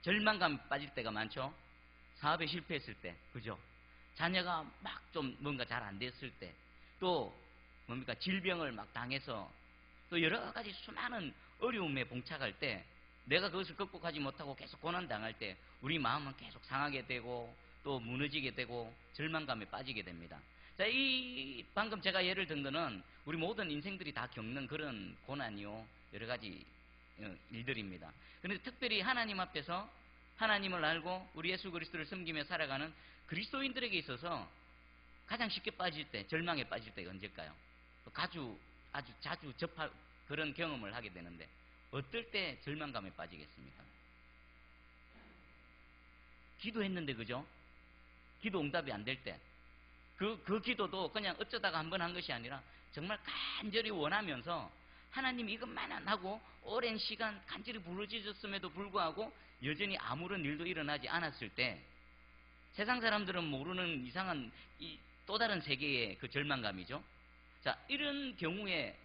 절망감에 빠질 때가 많죠. 사업에 실패했을 때, 그죠? 자녀가 막 좀 뭔가 잘 안 됐을 때, 또 뭡니까? 질병을 막 당해서, 또 여러 가지 수많은 어려움에 봉착할 때, 내가 그것을 극복하지 못하고 계속 고난당할 때 우리 마음은 계속 상하게 되고 또 무너지게 되고 절망감에 빠지게 됩니다. 자, 이 방금 제가 예를 든 거는 우리 모든 인생들이 다 겪는 그런 고난이요, 여러 가지 일들입니다. 그런데 특별히 하나님 앞에서 하나님을 알고 우리 예수 그리스도를 섬기며 살아가는 그리스도인들에게 있어서 가장 쉽게 빠질 때, 절망에 빠질 때가 언제일까요? 아주 자주 접할 그런 경험을 하게 되는데, 어떨 때 절망감에 빠지겠습니까? 기도했는데, 그죠? 기도 응답이 안 될 때, 그 기도도 그냥 어쩌다가 한번 한 것이 아니라 정말 간절히 원하면서 하나님 이것만 안 하고 오랜 시간 간절히 부르짖었음에도 불구하고 여전히 아무런 일도 일어나지 않았을 때, 세상 사람들은 모르는 이상한 또 다른 세계의 그 절망감이죠. 자, 이런 경우에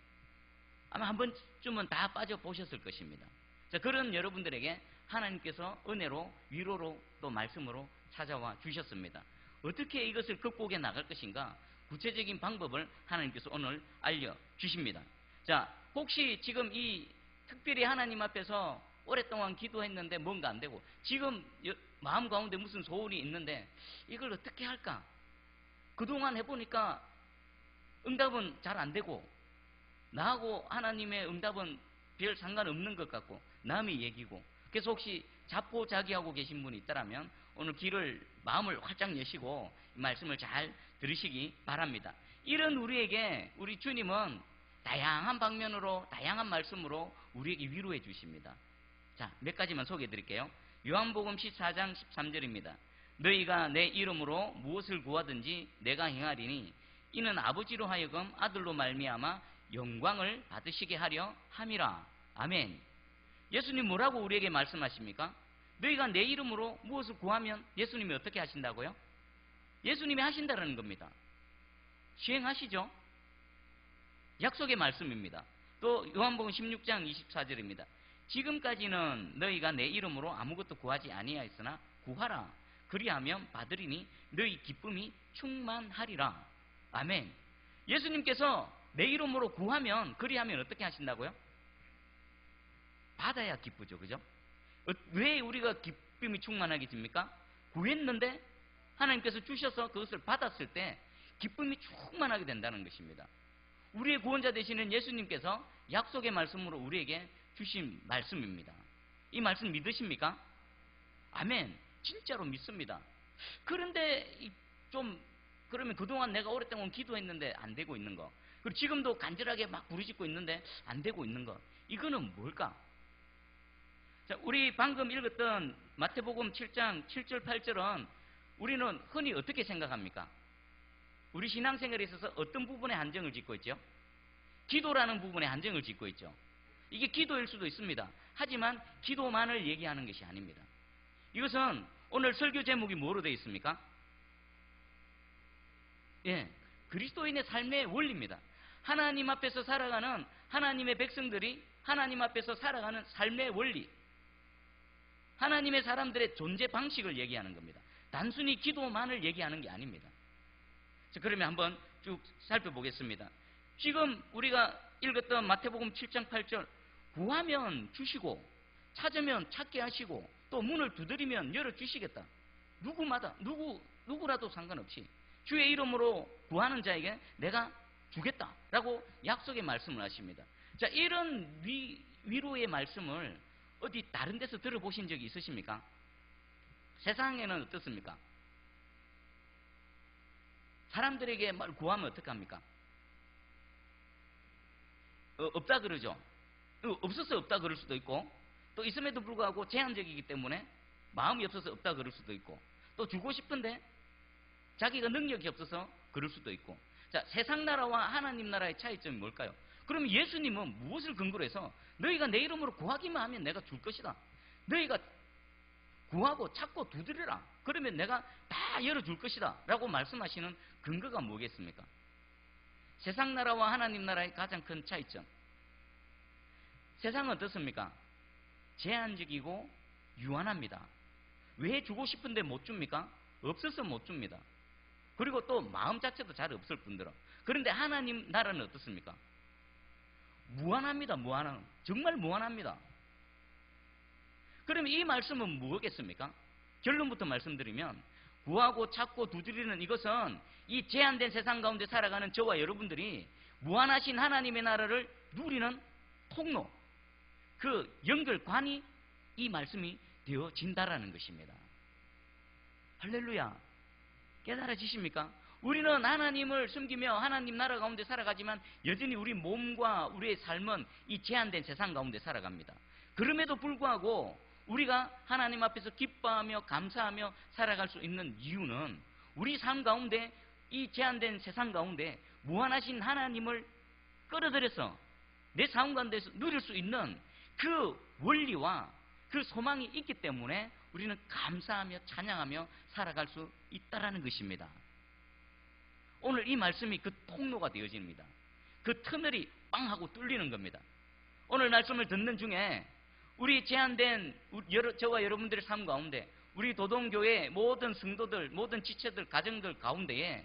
아마 한 번쯤은 다 빠져보셨을 것입니다. 자, 그런 여러분들에게 하나님께서 은혜로, 위로로, 또 말씀으로 찾아와 주셨습니다. 어떻게 이것을 극복해 나갈 것인가? 구체적인 방법을 하나님께서 오늘 알려주십니다. 자, 혹시 지금 이 특별히 하나님 앞에서 오랫동안 기도했는데 뭔가 안 되고, 지금 마음 가운데 무슨 소원이 있는데 이걸 어떻게 할까? 그동안 해보니까 응답은 잘 안 되고, 나하고 하나님의 응답은 별 상관없는 것 같고, 남의 얘기고, 그래서 혹시 자포자기하고 계신 분이 있다면 오늘 마음을 활짝 여시고 말씀을 잘 들으시기 바랍니다. 이런 우리에게 우리 주님은 다양한 방면으로, 다양한 말씀으로 우리에게 위로해 주십니다. 자, 몇 가지만 소개해 드릴게요. 요한복음 14장 13절입니다. 너희가 내 이름으로 무엇을 구하든지 내가 행하리니 이는 아버지로 하여금 아들로 말미암아 영광을 받으시게 하려 함이라. 아멘. 예수님 뭐라고 우리에게 말씀하십니까? 너희가 내 이름으로 무엇을 구하면 예수님이 어떻게 하신다고요? 예수님이 하신다는 겁니다. 시행하시죠? 약속의 말씀입니다. 또 요한복음 16장 24절입니다. 지금까지는 너희가 내 이름으로 아무것도 구하지 아니하였으나 구하라. 그리하면 받으리니 너희 기쁨이 충만하리라. 아멘. 예수님께서 내 이름으로 구하면, 그리하면 어떻게 하신다고요? 받아야 기쁘죠, 그죠? 왜 우리가 기쁨이 충만하겠습니까? 구했는데 하나님께서 주셔서 그것을 받았을 때 기쁨이 충만하게 된다는 것입니다. 우리의 구원자 되시는 예수님께서 약속의 말씀으로 우리에게 주신 말씀입니다. 이 말씀 믿으십니까? 아멘. 진짜로 믿습니다. 그런데 그러면 그동안 내가 오랫동안 기도했는데 안 되고 있는 거, 그리고 지금도 간절하게 막 부르짖고 있는데 안 되고 있는 거, 이거는 뭘까? 자, 우리 방금 읽었던 마태복음 7장 7절 8절은 우리는 흔히 어떻게 생각합니까? 우리 신앙생활에 있어서 어떤 부분에 한정을 짓고 있죠? 기도라는 부분에 한정을 짓고 있죠. 이게 기도일 수도 있습니다. 하지만 기도만을 얘기하는 것이 아닙니다. 이것은 오늘 설교 제목이 뭐로 되어 있습니까? 예, 그리스도인의 삶의 원리입니다. 하나님 앞에서 살아가는 하나님의 백성들이 하나님 앞에서 살아가는 삶의 원리, 하나님의 사람들의 존재 방식을 얘기하는 겁니다. 단순히 기도만을 얘기하는 게 아닙니다. 자, 그러면 한번 쭉 살펴보겠습니다. 지금 우리가 읽었던 마태복음 7장 8절, 구하면 주시고 찾으면 찾게 하시고 또 문을 두드리면 열어주시겠다. 누구라도 상관없이 주의 이름으로 구하는 자에게 내가 주겠다라고 약속의 말씀을 하십니다. 자, 이런 위로의 말씀을 어디 다른 데서 들어보신 적이 있으십니까? 세상에는 어떻습니까? 사람들에게 뭘 구하면 어떡합니까? 없다 그러죠. 없어서 없다 그럴 수도 있고, 또 있음에도 불구하고 제한적이기 때문에 마음이 없어서 없다 그럴 수도 있고, 또 주고 싶은데 자기가 능력이 없어서 그럴 수도 있고. 자, 세상 나라와 하나님 나라의 차이점이 뭘까요? 그럼 예수님은 무엇을 근거로 해서 너희가 내 이름으로 구하기만 하면 내가 줄 것이다, 너희가 구하고 찾고 두드리라, 그러면 내가 다 열어줄 것이다 라고 말씀하시는 근거가 뭐겠습니까? 세상 나라와 하나님 나라의 가장 큰 차이점, 세상은 어떻습니까? 제한적이고 유한합니다. 왜 주고 싶은데 못 줍니까? 없어서 못 줍니다. 그리고 또 마음 자체도 잘 없을 뿐더러. 그런데 하나님 나라는 어떻습니까? 무한합니다. 무한한. 정말 무한합니다. 그러면 이 말씀은 무엇겠습니까? 결론부터 말씀드리면 구하고 찾고 두드리는 이것은 이 제한된 세상 가운데 살아가는 저와 여러분들이 무한하신 하나님의 나라를 누리는 통로, 그 연결관이 이 말씀이 되어진다라는 것입니다. 할렐루야. 깨달아지십니까? 우리는 하나님을 숨기며 하나님 나라 가운데 살아가지만 여전히 우리 몸과 우리의 삶은 이 제한된 세상 가운데 살아갑니다. 그럼에도 불구하고 우리가 하나님 앞에서 기뻐하며 감사하며 살아갈 수 있는 이유는 우리 삶 가운데 이 제한된 세상 가운데 무한하신 하나님을 끌어들여서 내 삶 가운데서 누릴 수 있는 그 원리와 그 소망이 있기 때문에 우리는 감사하며 찬양하며 살아갈 수 있다라는 것입니다. 오늘 이 말씀이 그 통로가 되어집니다. 그 터널이 빵 하고 뚫리는 겁니다. 오늘 말씀을 듣는 중에 우리 제한된 저와 여러분들의 삶 가운데 우리 도동교회 모든 성도들, 모든 지체들, 가정들 가운데에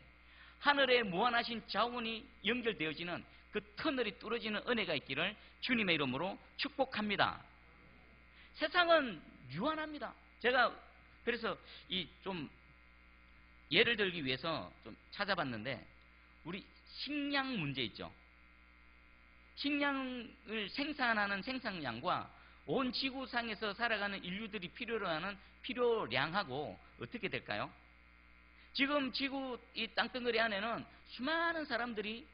하늘의 무한하신 자원이 연결되어지는 그 터널이 뚫어지는 은혜가 있기를 주님의 이름으로 축복합니다. 세상은 유한합니다. 제가 그래서 좀 예를 들기 위해서 좀 찾아봤는데 우리 식량 문제 있죠. 식량을 생산하는 생산량과 온 지구상에서 살아가는 인류들이 필요로 하는 필요량하고 어떻게 될까요? 지금 지구 이 땅덩어리 안에는 수많은 사람들이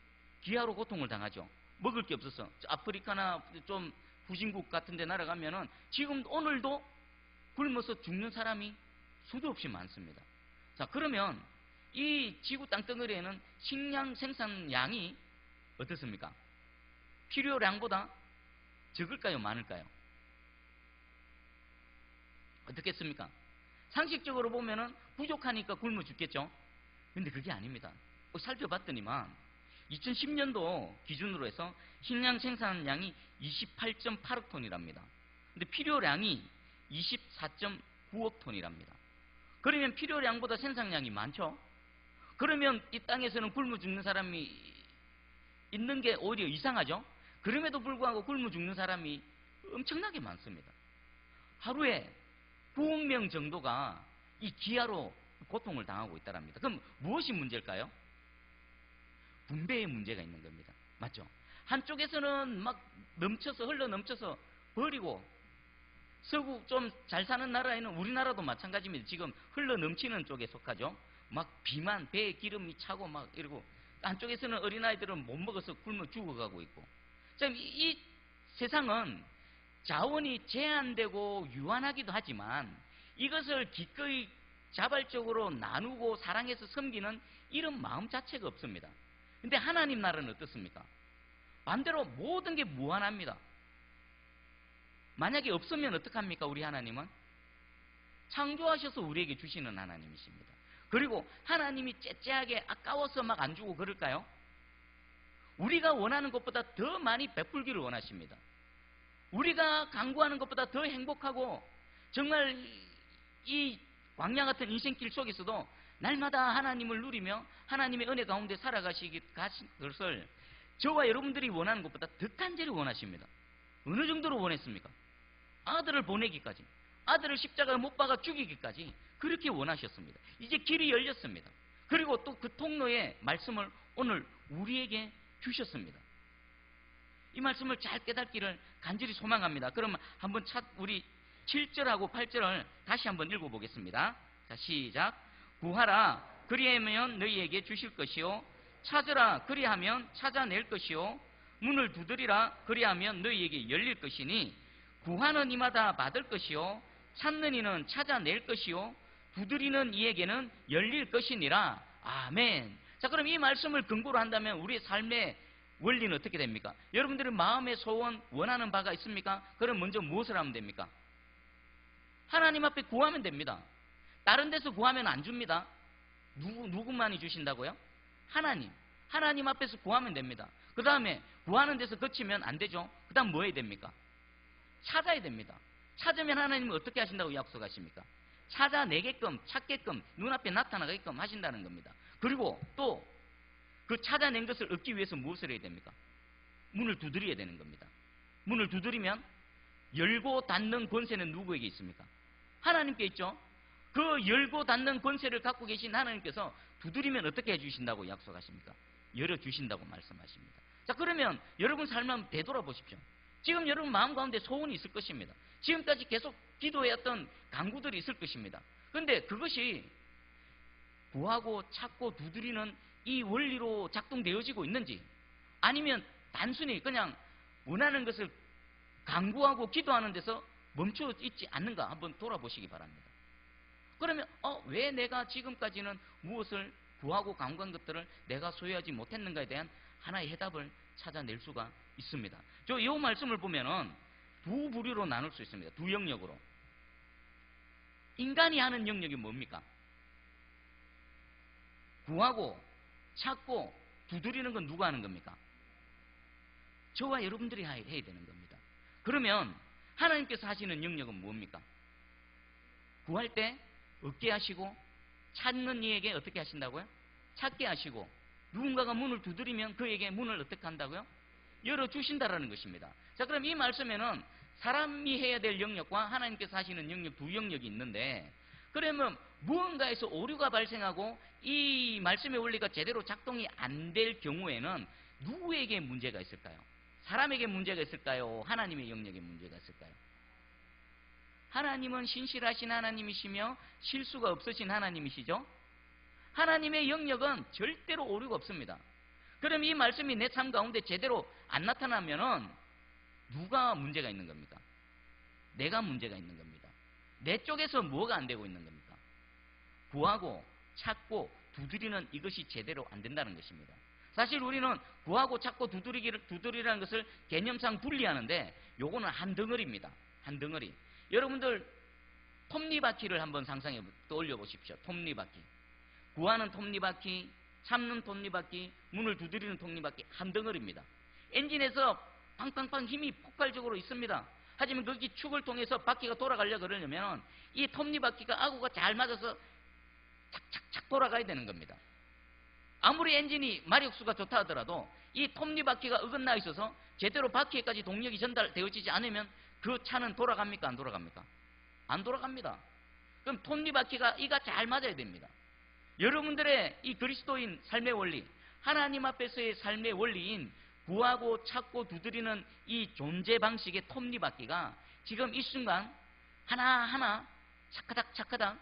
기아로 고통을 당하죠. 먹을 게 없어서 아프리카나 좀 후진국 같은 데 날아가면은 지금 오늘도 굶어서 죽는 사람이 수도 없이 많습니다. 자, 그러면 이 지구 땅덩어리에는 식량 생산량이 어떻습니까? 필요량보다 적을까요? 많을까요? 어떻겠습니까? 상식적으로 보면은 부족하니까 굶어 죽겠죠? 근데 그게 아닙니다. 살펴봤더니만 2010년도 기준으로 해서 식량 생산량이 28.8억 톤이랍니다. 근데 필요량이 24.9억 톤이랍니다. 그러면 필요량보다 생산량이 많죠? 그러면 이 땅에서는 굶어 죽는 사람이 있는 게 오히려 이상하죠? 그럼에도 불구하고 굶어 죽는 사람이 엄청나게 많습니다. 하루에 9억 명 정도가 이 기아로 고통을 당하고 있다랍니다. 그럼 무엇이 문제일까요? 분배의 문제가 있는 겁니다. 맞죠? 한쪽에서는 막 흘러 넘쳐서 버리고 서구 좀 잘 사는 나라에는 우리나라도 마찬가지입니다. 지금 흘러 넘치는 쪽에 속하죠. 막 비만, 배에 기름이 차고 막 이러고 한쪽에서는 어린아이들은 못 먹어서 굶어 죽어가고 있고. 자, 이 세상은 자원이 제한되고 유한하기도 하지만 이것을 기꺼이 자발적으로 나누고 사랑해서 섬기는 이런 마음 자체가 없습니다. 근데 하나님 나라는 어떻습니까? 반대로 모든 게 무한합니다. 만약에 없으면 어떡합니까? 우리 하나님은 창조하셔서 우리에게 주시는 하나님이십니다. 그리고 하나님이 째째하게 아까워서 막 안 주고 그럴까요? 우리가 원하는 것보다 더 많이 베풀기를 원하십니다. 우리가 강구하는 것보다 더 행복하고 정말 이 광야 같은 인생길 속에서도 날마다 하나님을 누리며 하나님의 은혜 가운데 살아가신 것을 저와 여러분들이 원하는 것보다 더 간절히 원하십니다. 어느 정도로 원했습니까? 아들을 보내기까지, 아들을 십자가에 못 박아 죽이기까지 그렇게 원하셨습니다. 이제 길이 열렸습니다. 그리고 또 그 통로의 말씀을 오늘 우리에게 주셨습니다. 이 말씀을 잘 깨닫기를 간절히 소망합니다. 그러면 한번 우리 7절하고 8절을 다시 한번 읽어보겠습니다. 자, 시작. 구하라 그리하면 너희에게 주실 것이요 찾으라 그리하면 찾아낼 것이요 문을 두드리라 그리하면 너희에게 열릴 것이니 구하는 이마다 받을 것이요 찾는 이는 찾아낼 것이요 두드리는 이에게는 열릴 것이니라. 아멘. 자, 그럼 이 말씀을 근거로 한다면 우리의 삶의 원리는 어떻게 됩니까? 여러분들의 마음의 소원 원하는 바가 있습니까? 그럼 먼저 무엇을 하면 됩니까? 하나님 앞에 구하면 됩니다. 다른 데서 구하면 안 줍니다. 누구만이 주신다고요? 하나님 앞에서 구하면 됩니다. 그 다음에 구하는 데서 그치면 안 되죠. 그 다음 뭐 해야 됩니까? 찾아야 됩니다. 찾으면 하나님은 어떻게 하신다고 약속하십니까? 찾아내게끔, 찾게끔, 눈앞에 나타나게끔 하신다는 겁니다. 그리고 또 그 찾아낸 것을 얻기 위해서 무엇을 해야 됩니까? 문을 두드려야 되는 겁니다. 문을 두드리면 열고 닫는 권세는 누구에게 있습니까? 하나님께 있죠. 그 열고 닫는 권세를 갖고 계신 하나님께서 두드리면 어떻게 해주신다고 약속하십니까? 열어주신다고 말씀하십니다. 자, 그러면 여러분 삶을 한번 되돌아보십시오. 지금 여러분 마음 가운데 소원이 있을 것입니다. 지금까지 계속 기도해왔던 간구들이 있을 것입니다. 그런데 그것이 구하고 찾고 두드리는 이 원리로 작동되어지고 있는지, 아니면 단순히 그냥 원하는 것을 간구하고 기도하는 데서 멈춰 있지 않는가 한번 돌아보시기 바랍니다. 그러면 왜 내가 지금까지는 무엇을 구하고 간구한 것들을 내가 소유하지 못했는가에 대한 하나의 해답을 찾아낼 수가 있습니다. 이 말씀을 보면은 두 부류로 나눌 수 있습니다. 두 영역으로. 인간이 하는 영역이 뭡니까? 구하고 찾고 두드리는 건 누가 하는 겁니까? 저와 여러분들이 해야 되는 겁니다. 그러면 하나님께서 하시는 영역은 뭡니까? 구할 때 얻게 하시고, 찾는 이에게 어떻게 하신다고요? 찾게 하시고, 누군가가 문을 두드리면 그에게 문을 어떻게 한다고요? 열어주신다라는 것입니다. 자, 그럼 이 말씀에는 사람이 해야 될 영역과 하나님께서 하시는 영역, 두 영역이 있는데, 그러면 무언가에서 오류가 발생하고 이 말씀의 원리가 제대로 작동이 안 될 경우에는 누구에게 문제가 있을까요? 사람에게 문제가 있을까요? 하나님의 영역에 문제가 있을까요? 하나님은 신실하신 하나님이시며 실수가 없으신 하나님이시죠? 하나님의 영역은 절대로 오류가 없습니다. 그럼 이 말씀이 내 삶 가운데 제대로 안 나타나면은 누가 문제가 있는 겁니까? 내가 문제가 있는 겁니다. 내 쪽에서 뭐가 안 되고 있는 겁니까? 구하고 찾고 두드리는 이것이 제대로 안 된다는 것입니다. 사실 우리는 구하고 찾고 두드리라는 것을 개념상 분리하는데 요거는 한 덩어리입니다. 한 덩어리. 여러분들 톱니바퀴를 한번 상상해 떠올려 보십시오. 톱니바퀴. 구하는 톱니바퀴, 참는 톱니바퀴, 문을 두드리는 톱니바퀴 한 덩어리입니다. 엔진에서 팡팡팡 힘이 폭발적으로 있습니다. 하지만 거기 축을 통해서 바퀴가 돌아가려고 그러려면 이 톱니바퀴가 아구가 잘 맞아서 착착착 돌아가야 되는 겁니다. 아무리 엔진이 마력수가 좋다 하더라도 이 톱니바퀴가 어긋나 있어서 제대로 바퀴에까지 동력이 전달되어지지 않으면 그 차는 돌아갑니까? 안 돌아갑니까? 안 돌아갑니다. 그럼 톱니바퀴가 이가 잘 맞아야 됩니다. 여러분들의 이 그리스도인 삶의 원리, 하나님 앞에서의 삶의 원리인 구하고 찾고 두드리는 이 존재 방식의 톱니바퀴가 지금 이 순간 하나하나 차카닥 차카닥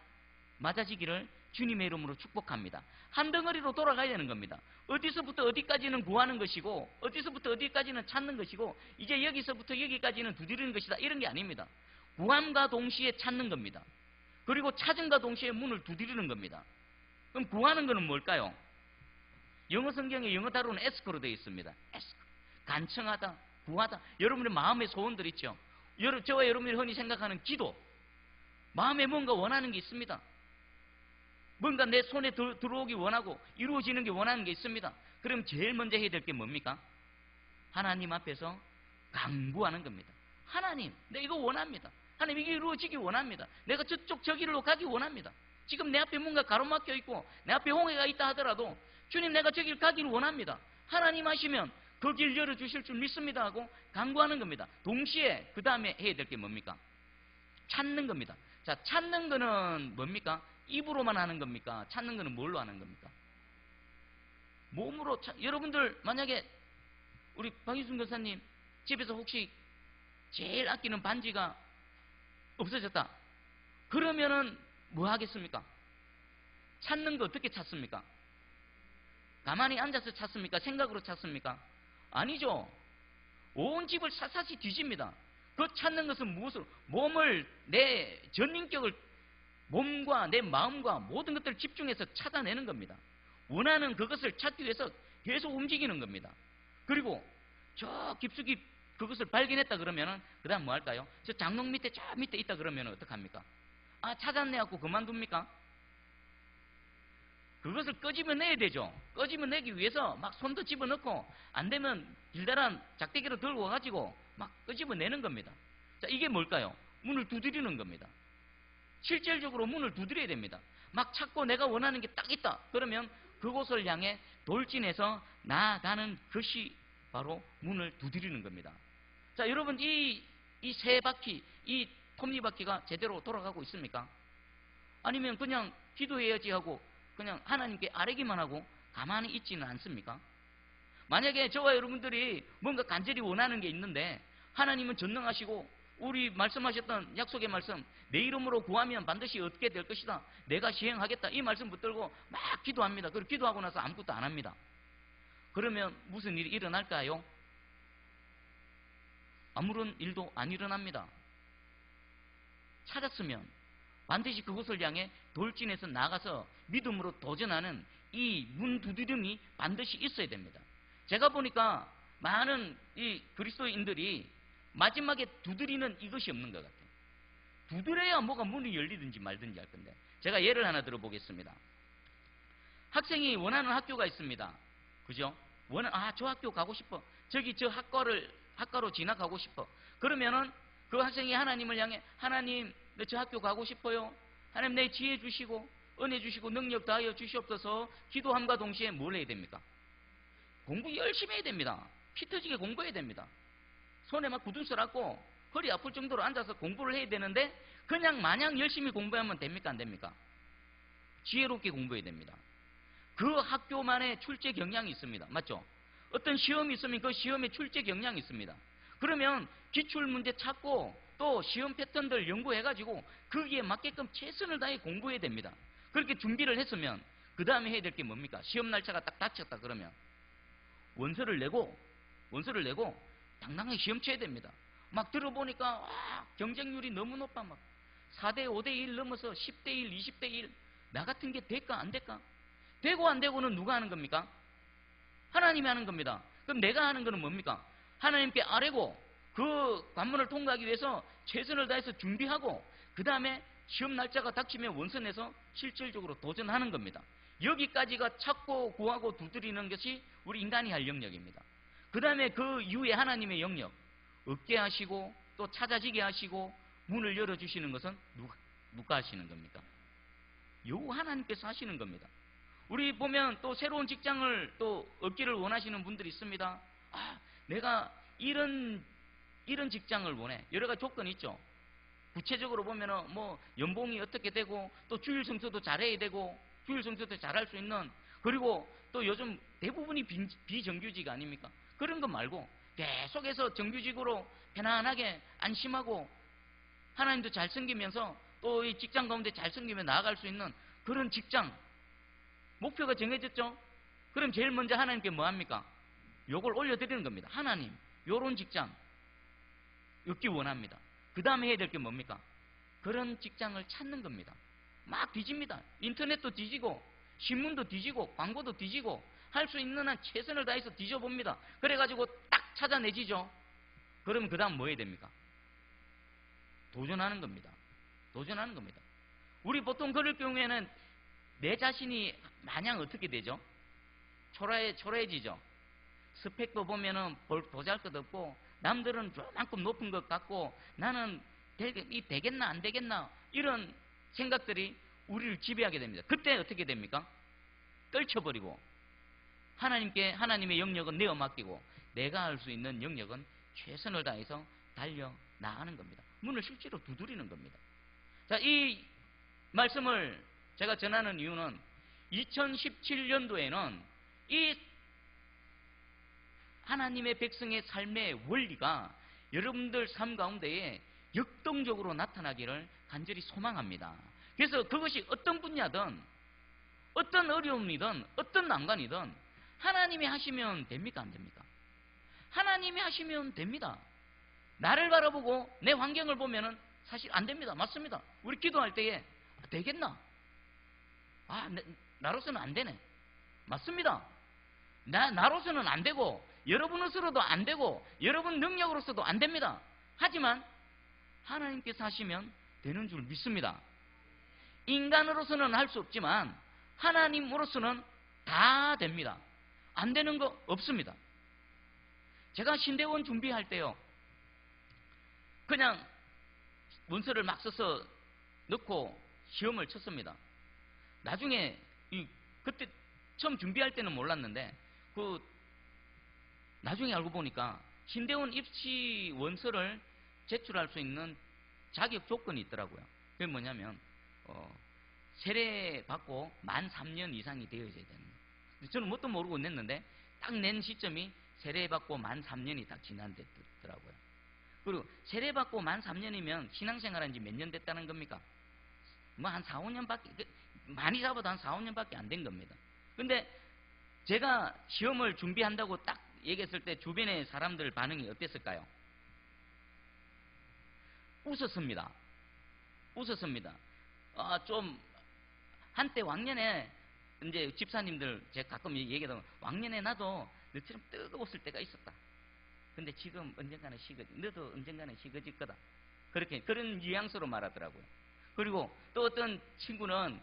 맞아지기를 주님의 이름으로 축복합니다. 한 덩어리로 돌아가야 되는 겁니다. 어디서부터 어디까지는 구하는 것이고 어디서부터 어디까지는 찾는 것이고 이제 여기서부터 여기까지는 두드리는 것이다, 이런 게 아닙니다. 구함과 동시에 찾는 겁니다. 그리고 찾음과 동시에 문을 두드리는 겁니다. 그럼 구하는 것은 뭘까요? 영어 성경에 영어 단어는 ask로 되어 있습니다. ask. 간청하다, 구하다. 여러분의 마음의 소원들 있죠. 저와 여러분이 흔히 생각하는 기도. 마음에 뭔가 원하는 게 있습니다. 뭔가 내 손에 들어오기 원하고 이루어지는 게 원하는 게 있습니다. 그럼 제일 먼저 해야 될 게 뭡니까? 하나님 앞에서 간구하는 겁니다. 하나님, 내가 이거 원합니다. 하나님, 이게 이루어지기 원합니다. 내가 저 길로 가기 원합니다. 지금 내 앞에 뭔가 가로막혀 있고 내 앞에 홍해가 있다 하더라도 주님, 내가 저 길 가기를 원합니다. 하나님 하시면 그 길 열어주실 줄 믿습니다 하고 간구하는 겁니다. 동시에 그 다음에 해야 될 게 뭡니까? 찾는 겁니다. 자, 찾는 거는 뭡니까? 입으로만 하는 겁니까? 찾는 거는 뭘로 하는 겁니까? 몸으로. 여러분들 만약에 우리 박유순 교사님 집에서 혹시 제일 아끼는 반지가 없어졌다, 그러면은 뭐 하겠습니까? 찾는 거 어떻게 찾습니까? 가만히 앉아서 찾습니까? 생각으로 찾습니까? 아니죠. 온 집을 샅샅이 뒤집니다. 그 찾는 것은 무엇으로? 몸을, 내 전인격을, 몸과 내 마음과 모든 것들을 집중해서 찾아내는 겁니다. 원하는 그것을 찾기 위해서 계속 움직이는 겁니다. 그리고 저 깊숙이 그것을 발견했다 그러면은 그 다음 뭐 할까요? 저 장롱 밑에 저 밑에 있다 그러면 어떡합니까? 아, 찾았네 하고 그만둡니까? 그것을 끄집어내야 되죠. 끄집어내기 위해서 막 손도 집어넣고 안 되면 길다란 작대기를 들고 와가지고 막 끄집어내는 겁니다. 자, 이게 뭘까요? 문을 두드리는 겁니다. 실질적으로 문을 두드려야 됩니다. 막 찾고 내가 원하는 게 딱 있다. 그러면 그곳을 향해 돌진해서 나아가는 것이 바로 문을 두드리는 겁니다. 자, 여러분, 이 세 바퀴, 이 톱니바퀴가 제대로 돌아가고 있습니까? 아니면 그냥 기도해야지 하고 그냥 하나님께 아뢰기만 하고 가만히 있지는 않습니까? 만약에 저와 여러분들이 뭔가 간절히 원하는 게 있는데 하나님은 전능하시고 우리 말씀하셨던 약속의 말씀, 내 이름으로 구하면 반드시 얻게 될 것이다, 내가 시행하겠다, 이 말씀 붙들고 막 기도합니다. 그리고 기도하고 나서 아무것도 안 합니다. 그러면 무슨 일이 일어날까요? 아무런 일도 안 일어납니다. 찾았으면 반드시 그곳을 향해 돌진해서 나가서 믿음으로 도전하는 이 문 두드림이 반드시 있어야 됩니다. 제가 보니까 많은 이 그리스도인들이 마지막에 두드리는 이것이 없는 것 같아요. 두드려야 뭐가 문이 열리든지 말든지 할 건데, 제가 예를 하나 들어보겠습니다. 학생이 원하는 학교가 있습니다. 그죠? 저 학교 가고 싶어. 저기 저 학과로 진학하고 싶어. 그러면은 그 학생이 하나님을 향해, 하나님, 내 저 학교 가고 싶어요. 하나님, 내 지혜 주시고 은혜 주시고 능력 다하여 주시옵소서. 기도함과 동시에 뭘 해야 됩니까? 공부 열심히 해야 됩니다. 피 터지게 공부해야 됩니다. 손에 막 굳은살 앉고 허리 아플 정도로 앉아서 공부를 해야 되는데 그냥 마냥 열심히 공부하면 됩니까? 안 됩니까? 지혜롭게 공부해야 됩니다. 그 학교만의 출제 경향이 있습니다. 맞죠? 어떤 시험이 있으면 그 시험에 출제 경향이 있습니다. 그러면 기출문제 찾고 또 시험 패턴들 연구해가지고 거기에 맞게끔 최선을 다해 공부해야 됩니다. 그렇게 준비를 했으면 그 다음에 해야 될 게 뭡니까? 시험 날짜가 딱 닥쳤다 그러면 원서를 내고 당당하게 시험 쳐야 됩니다. 막 들어보니까 경쟁률이 너무 높아. 막 4대 5대 1 넘어서 10대 1, 20대 1. 나 같은 게 될까 안 될까? 되고 안 되고는 누가 하는 겁니까? 하나님이 하는 겁니다. 그럼 내가 하는 거는 뭡니까? 하나님께 아뢰고 그 관문을 통과하기 위해서 최선을 다해서 준비하고 그 다음에 시험 날짜가 닥치면 원서 내서 실질적으로 도전하는 겁니다. 여기까지가 찾고 구하고 두드리는 것이 우리 인간이 할 영역입니다. 그 다음에 그 이후에 하나님의 영역, 얻게 하시고 또 찾아지게 하시고 문을 열어주시는 것은 누가 하시는 겁니까? 여호 하나님께서 하시는 겁니다. 우리 보면 또 새로운 직장을 또 얻기를 원하시는 분들이 있습니다. 내가 이런 직장을 원해. 여러 가지 조건이 있죠. 구체적으로 보면은 뭐 연봉이 어떻게 되고 또 주일 성수도 잘해야 되고 주일 성수도 잘할 수 있는, 그리고 또 요즘 대부분이 비정규직 아닙니까? 그런 거 말고 계속해서 정규직으로 편안하게 안심하고 하나님도 잘 섬기면서 또 이 직장 가운데 잘 섬기며 나아갈 수 있는 그런 직장, 목표가 정해졌죠? 그럼 제일 먼저 하나님께 뭐 합니까? 요걸 올려드리는 겁니다. 하나님, 요런 직장 얻기 원합니다. 그 다음에 해야 될 게 뭡니까? 그런 직장을 찾는 겁니다. 막 뒤집니다. 인터넷도 뒤지고 신문도 뒤지고 광고도 뒤지고 할 수 있는 한 최선을 다해서 뒤져봅니다. 그래가지고 딱 찾아내지죠. 그러면 그 다음 뭐 해야 됩니까? 도전하는 겁니다. 도전하는 겁니다. 우리 보통 그럴 경우에는 내 자신이 마냥 어떻게 되죠? 초라해지죠. 스펙도 보면은 보잘것없고 남들은 조만큼 높은 것 같고 나는 되겠나 안 되겠나 이런 생각들이 우리를 지배하게 됩니다. 그때 어떻게 됩니까? 떨쳐버리고 하나님의 영역은 내어 맡기고 내가 할 수 있는 영역은 최선을 다해서 달려 나가는 겁니다. 문을 실제로 두드리는 겁니다. 자, 이 말씀을 제가 전하는 이유는 2017년도에는 이 하나님의 백성의 삶의 원리가 여러분들 삶 가운데에 역동적으로 나타나기를 간절히 소망합니다. 그래서 그것이 어떤 분야든 어떤 어려움이든 어떤 난관이든 하나님이 하시면 됩니까? 안 됩니까? 하나님이 하시면 됩니다. 나를 바라보고 내 환경을 보면은 사실 안 됩니다. 맞습니다. 우리 기도할 때에 되겠나? 나로서는 안 되네. 맞습니다. 나로서는 안 되고 여러분으로서도 안 되고 여러분 능력으로서도 안 됩니다. 하지만 하나님께서 하시면 되는 줄 믿습니다. 인간으로서는 할 수 없지만 하나님으로서는 다 됩니다. 안 되는 거 없습니다. 제가 신대원 준비할 때요, 그냥 문서를 막 써서 넣고 시험을 쳤습니다. 나중에 그때 처음 준비할 때는 몰랐는데 나중에 알고 보니까 신대원 입시 원서를 제출할 수 있는 자격 조건이 있더라고요. 그게 뭐냐면 세례 받고 만 3년 이상이 되어야 되는 거예요. 저는 뭣도 모르고 냈는데 딱 낸 시점이 세례 받고 만 3년이 딱 지난됐더라고요. 그리고 세례 받고 만 3년이면 신앙생활 한 지 몇 년 됐다는 겁니까? 뭐 한 4, 5년밖에, 많이 잡아도 한 4, 5년밖에 안 된 겁니다. 근데 제가 시험을 준비한다고 딱 얘기했을 때 주변의 사람들 반응이 어땠을까요? 웃었습니다. 좀 한때 왕년에 이제 집사님들 제가 가끔 얘기하다 왕년에 나도 너처럼 뜨거웠을 때가 있었다. 근데 지금 언젠가는 너도 언젠가는 식어질 거다. 그런 뉘앙스로 말하더라고요. 그리고 또 어떤 친구는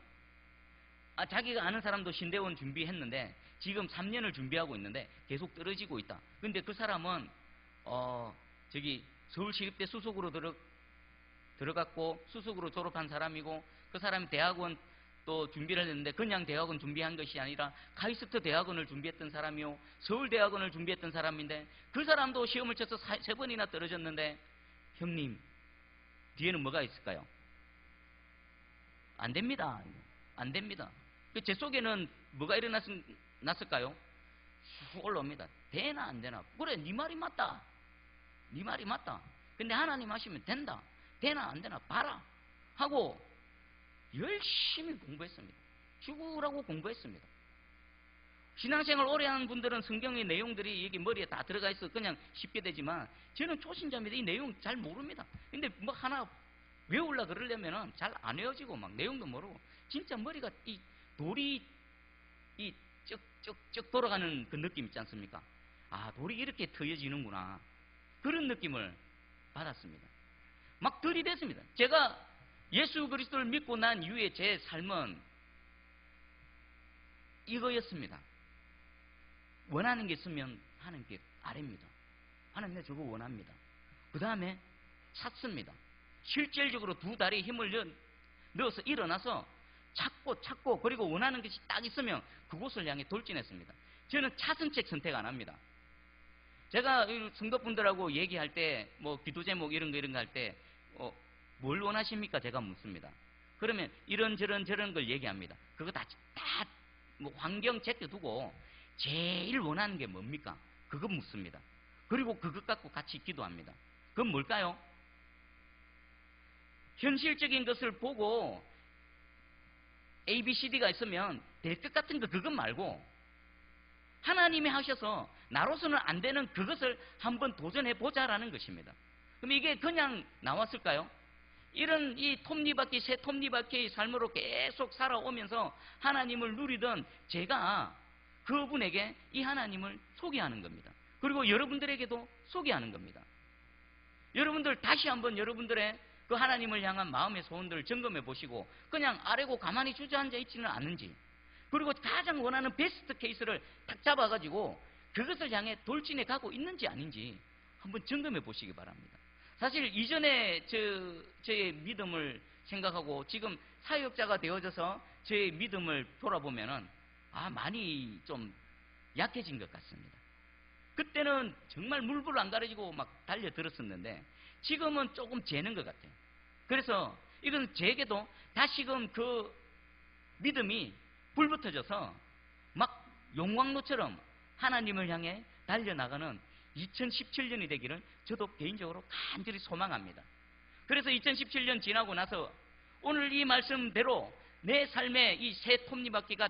자기가 아는 사람도 신대원 준비했는데 지금 3년을 준비하고 있는데 계속 떨어지고 있다. 근데 그 사람은 서울시립대 수석으로 들어갔고 수석으로 졸업한 사람이고 그 사람이 대학원 또 준비를 했는데 그냥 대학원 준비한 것이 아니라 카이스트 대학원을 준비했던 사람이요 서울대학원을 준비했던 사람인데 그 사람도 시험을 쳐서 3번이나 떨어졌는데 형님 뒤에는 뭐가 있을까요? 안 됩니다. 제 속에는 뭐가 일어났을까요? 쑥 올라옵니다. 되나 안 되나? 그래 네 말이 맞다. 근데 하나님 하시면 된다. 되나 안 되나 봐라 하고 열심히 공부했습니다. 죽으라고 공부했습니다. 신앙생활 오래 하는 분들은 성경의 내용들이 여기 머리에 다 들어가 있어 그냥 쉽게 되지만 저는 초신자입니다. 이 내용 잘 모릅니다. 근데 뭐 하나 외우려 그러려면 잘 안 외워지고 막 내용도 모르고 진짜 머리가 이 돌이 이 쩍쩍쩍 돌아가는 그 느낌 있지 않습니까? 돌이 이렇게 트여지는구나. 그런 느낌을 받았습니다. 막 들이댔습니다. 제가 예수 그리스도를 믿고 난 이후에 제 삶은 이거였습니다. 원하는 게 있으면 하는 게 아래입니다. 하나님 내가 저거 원합니다. 그 다음에 찾습니다. 실질적으로 두 다리에 힘을 넣어서 일어나서 찾고 그리고 원하는 것이 딱 있으면 그곳을 향해 돌진했습니다. 저는 차선책 선택 안 합니다. 제가 성도분들하고 얘기할 때 뭐 기도 제목 이런 거 할 때 뭘 원하십니까? 제가 묻습니다. 그러면 이런저런 걸 얘기합니다. 그거 다 뭐 환경 제껴두고 제일 원하는 게 뭡니까? 그거 묻습니다. 그리고 그것 갖고 같이 기도합니다. 그건 뭘까요? 현실적인 것을 보고 A, B, C, D가 있으면 될 것 같은 거 그것 말고 하나님이 하셔서 나로서는 안 되는 그것을 한번 도전해 보자라는 것입니다. 그럼 이게 그냥 나왔을까요? 이런 새 톱니바퀴의 삶으로 계속 살아오면서 하나님을 누리던 제가 그분에게 이 하나님을 소개하는 겁니다. 그리고 여러분들에게도 소개하는 겁니다. 여러분들 다시 한번 여러분들의 그 하나님을 향한 마음의 소원들을 점검해 보시고 그냥 아래고 가만히 주저앉아 있지는 않은지 그리고 가장 원하는 베스트 케이스를 탁 잡아가지고 그것을 향해 돌진해 가고 있는지 아닌지 한번 점검해 보시기 바랍니다. 사실 이전에 저의 믿음을 생각하고 지금 사역자가 되어져서 저의 믿음을 돌아보면은 많이 좀 약해진 것 같습니다. 그때는 정말 물불 안 가려지고 막 달려들었었는데 지금은 조금 재는 것 같아요. 그래서 이건 제게도 다시금 그 믿음이 불붙어져서 막 용광로처럼 하나님을 향해 달려나가는 2017년이 되기를 저도 개인적으로 간절히 소망합니다. 그래서 2017년 지나고 나서 오늘 이 말씀대로 내 삶에 이 새 톱니바퀴가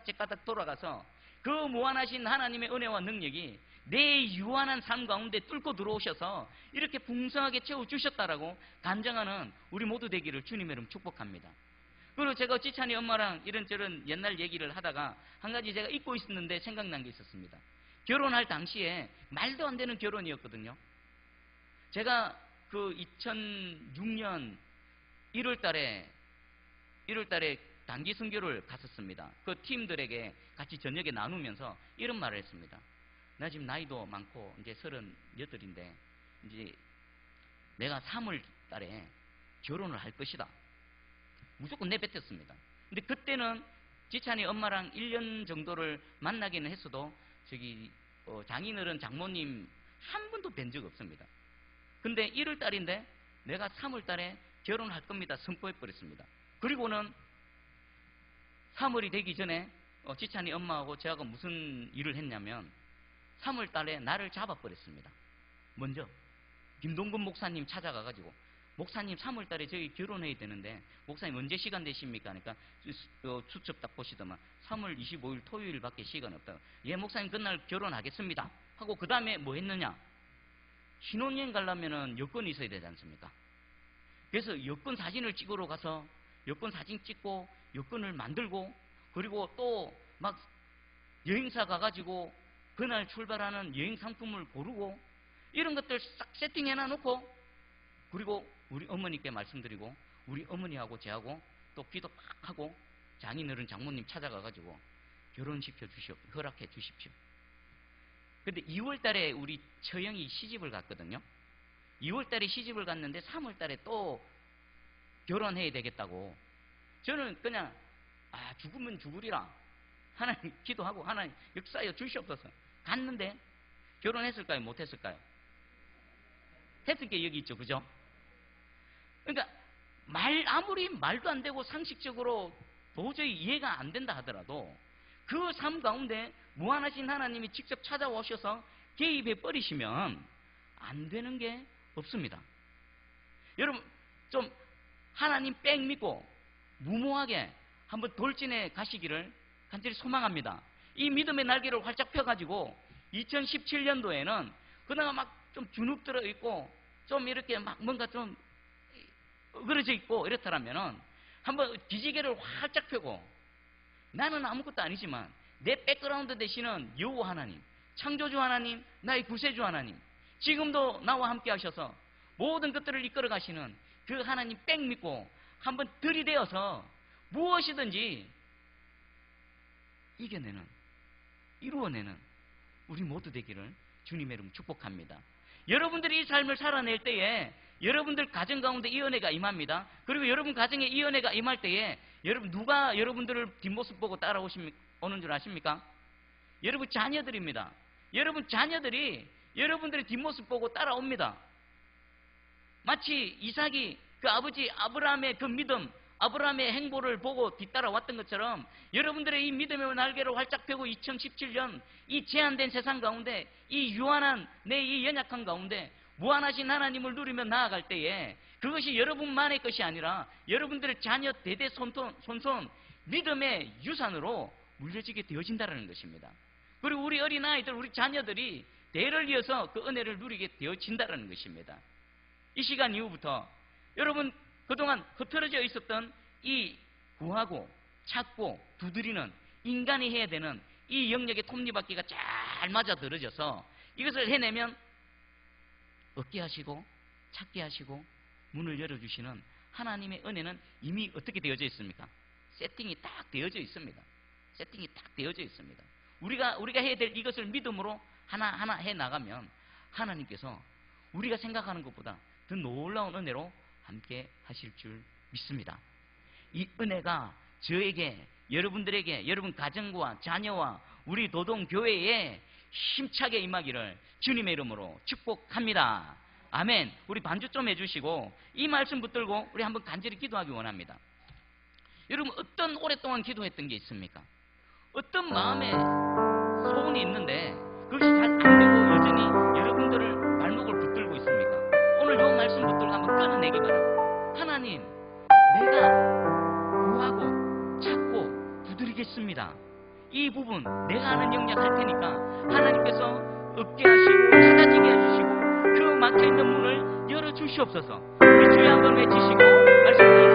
제까닥 돌아가서 그 무한하신 하나님의 은혜와 능력이 내 유한한 삶 가운데 뚫고 들어오셔서 이렇게 풍성하게 채워주셨다라고 간증하는 우리 모두 되기를 주님의 이름 축복합니다. 그리고 제가 지찬이 엄마랑 이런저런 옛날 얘기를 하다가 한 가지 제가 잊고 있었는데 생각난 게 있었습니다. 결혼할 당시에 말도 안 되는 결혼이었거든요. 제가 그 2006년 1월 달에 단기 선교를 갔었습니다. 그 팀들에게 같이 저녁에 나누면서 이런 말을 했습니다. 나 지금 나이도 많고 이제 38인데 이제 내가 3월 달에 결혼을 할 것이다. 무조건 내뱉었습니다. 근데 그때는 지찬이 엄마랑 1년 정도를 만나기는 했어도 장인어른 장모님 한 번도 뵌 적 없습니다. 근데 1월 달인데 내가 3월 달에 결혼할 겁니다. 선포해 버렸습니다. 그리고는 3월이 되기 전에 지찬이 엄마하고 저하고 무슨 일을 했냐면 3월 달에 나를 잡아버렸습니다. 먼저 김동근 목사님 찾아가가지고 목사님 3월 달에 저희 결혼해야 되는데 목사님 언제 시간 되십니까? 그러니까 수첩 딱 보시더만 3월 25일 토요일밖에 시간 없다고. 예, 목사님 그날 결혼하겠습니다 하고 그 다음에 뭐 했느냐? 신혼여행 가려면은 여권이 있어야 되지 않습니까? 그래서 여권 사진을 찍으러 가서 여권 사진 찍고 여권을 만들고 그리고 또 막 여행사 가가지고 그날 출발하는 여행 상품을 고르고 이런 것들 싹 세팅해 놔놓고 그리고 우리 어머니께 말씀드리고 우리 어머니하고 저하고 또 기도 팍 하고 장인어른 장모님 찾아가가지고 결혼시켜 허락해 주십시오. 근데 2월 달에 우리 처형이 시집을 갔거든요. 2월 달에 시집을 갔는데 3월 달에 또 결혼해야 되겠다고. 저는 그냥 죽으면 죽으리라. 하나님 기도하고 하나님 역사여 주시옵소서. 갔는데 결혼했을까요? 못했을까요? 했을 게 여기 있죠. 그죠? 그러니까 아무리 말도 안 되고 상식적으로 도저히 이해가 안 된다 하더라도 그 삶 가운데 무한하신 하나님이 직접 찾아오셔서 개입해 버리시면 안 되는 게 없습니다. 여러분 좀 하나님 빽 믿고 무모하게 한번 돌진해 가시기를 간절히 소망합니다. 이 믿음의 날개를 활짝 펴가지고 2017년도에는 그나마 막 좀 주눅 들어 있고 좀 이렇게 막 뭔가 좀 어그러져 있고 이렇더라면은 한번 기지개를 활짝 펴고 나는 아무것도 아니지만 내 백그라운드 되시는 여호와 하나님, 창조주 하나님, 나의 구세주 하나님, 지금도 나와 함께 하셔서 모든 것들을 이끌어 가시는 그 하나님 백 믿고 한번 들이대어서 무엇이든지 이겨내는, 이루어내는 우리 모두 되기를 주님의 이름으로 축복합니다. 여러분들이 이 삶을 살아낼 때에 여러분들 가정 가운데 이 은혜가 임합니다. 그리고 여러분 가정에 이 은혜가 임할 때에 누가 여러분들을 뒷모습 보고 따라오는 줄 아십니까? 여러분 자녀들입니다. 여러분 자녀들이 여러분들의 뒷모습 보고 따라옵니다. 마치 이삭이 그 아버지 아브라함의 그 믿음, 아브라함의 행보를 보고 뒤따라왔던 것처럼 여러분들의 이 믿음의 날개를 활짝 펴고 2017년 이 제한된 세상 가운데 이 유한한 내 이 연약한 가운데 무한하신 하나님을 누리며 나아갈 때에 그것이 여러분만의 것이 아니라 여러분들의 자녀 대대 손손 믿음의 유산으로 물려지게 되어진다는 것입니다. 그리고 우리 어린아이들, 우리 자녀들이 대를 이어서 그 은혜를 누리게 되어진다는 것입니다. 이 시간 이후부터 여러분 그동안 흐트러져 있었던 이 구하고 찾고 두드리는 인간이 해야 되는 이 영역의 톱니바퀴가 잘 맞아들어져서 이것을 해내면 얻게 하시고 찾게 하시고 문을 열어주시는 하나님의 은혜는 이미 어떻게 되어져 있습니까? 세팅이 딱 되어져 있습니다. 세팅이 딱 되어져 있습니다. 우리가 해야 될 이것을 믿음으로 하나하나 해나가면 하나님께서 우리가 생각하는 것보다 더 놀라운 은혜로 함께 하실 줄 믿습니다. 이 은혜가 저에게, 여러분들에게, 여러분 가정과 자녀와 우리 도동교회에 힘차게 임하기를 주님의 이름으로 축복합니다. 아멘. 우리 반주 좀 해주시고 이 말씀 붙들고 우리 한번 간절히 기도하기 원합니다. 여러분 어떤 오랫동안 기도했던 게 있습니까? 어떤 마음에 소원이 있는데 그것이 잘 안 되고 여전히 여러분들을 발목을 붙들고 있습니까? 오늘 요 말씀 붙들고 한번 끊어내기 바랍니다. 하나님, 내가 구하고 찾고 두드리겠습니다. 이 부분 내가 아는 영역 할 테니까 하나님께서 얻게 하시고 찾아지게 해주시고 그 막혀있는 문을 열어주시옵소서. 우리 주여 한번 외치시고 말씀